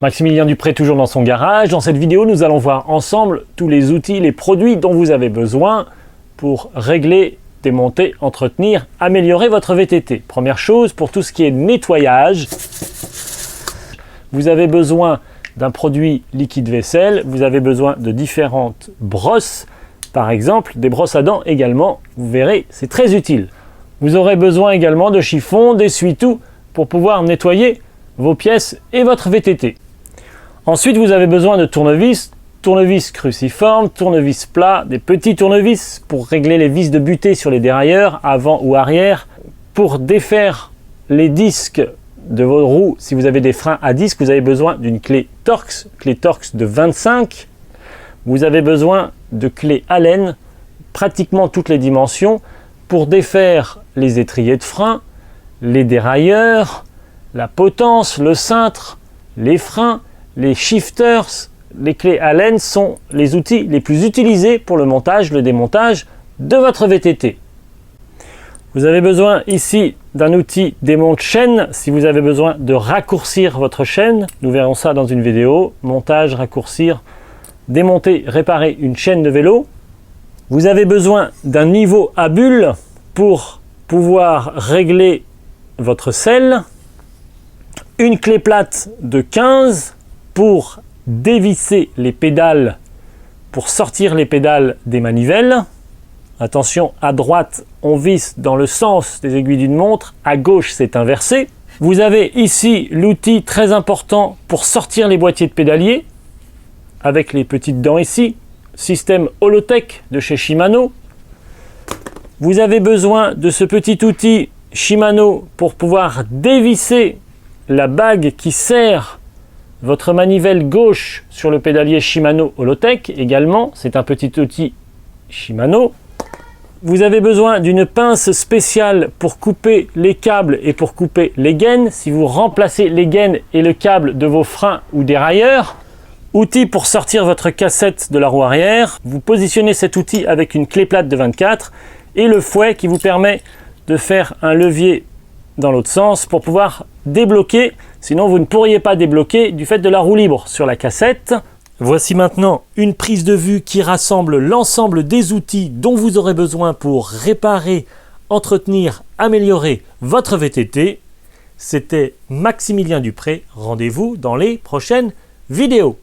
Maximilien Dupré toujours dans son garage. Dans cette vidéo, nous allons voir ensemble tous les outils, les produits dont vous avez besoin pour régler, démonter, entretenir, améliorer votre VTT. Première chose, pour tout ce qui est nettoyage, vous avez besoin d'un produit liquide vaisselle, vous avez besoin de différentes brosses, par exemple des brosses à dents également, vous verrez, c'est très utile. Vous aurez besoin également de chiffons, d'essuie-tout pour pouvoir nettoyer vos pièces et votre VTT. Ensuite, vous avez besoin de tournevis, tournevis cruciforme, tournevis plat, des petits tournevis pour régler les vis de butée sur les dérailleurs, avant ou arrière. Pour défaire les disques de vos roues, si vous avez des freins à disque, vous avez besoin d'une clé Torx de 25. Vous avez besoin de clés Allen, pratiquement toutes les dimensions, pour défaire les étriers de frein, les dérailleurs, la potence, le cintre, les freins, les shifters. Les clés Allen sont les outils les plus utilisés pour le montage, le démontage de votre VTT. Vous avez besoin ici d'un outil démonte-chaîne si vous avez besoin de raccourcir votre chaîne. Nous verrons ça dans une vidéo. Montage, raccourcir, démonter, réparer une chaîne de vélo. Vous avez besoin d'un niveau à bulle pour pouvoir régler votre selle. Une clé plate de 15 pour dévisser les pédales, pour sortir les pédales des manivelles. Attention, à droite, on visse dans le sens des aiguilles d'une montre, à gauche, c'est inversé. Vous avez ici l'outil très important pour sortir les boîtiers de pédalier, avec les petites dents ici, système Holotech de chez Shimano. Vous avez besoin de ce petit outil Shimano pour pouvoir dévisser la bague qui serre votre manivelle gauche sur le pédalier Shimano Holotech également. C'est un petit outil Shimano. Vous avez besoin d'une pince spéciale pour couper les câbles et pour couper les gaines. Si vous remplacez les gaines et le câble de vos freins ou dérailleurs. Outil pour sortir votre cassette de la roue arrière. Vous positionnez cet outil avec une clé plate de 24 et le fouet qui vous permet de faire un levier dans l'autre sens pour pouvoir débloquer. Sinon, vous ne pourriez pas débloquer du fait de la roue libre sur la cassette. Voici maintenant une prise de vue qui rassemble l'ensemble des outils dont vous aurez besoin pour réparer, entretenir, améliorer votre VTT. C'était Maximilien Dupré. Rendez-vous dans les prochaines vidéos.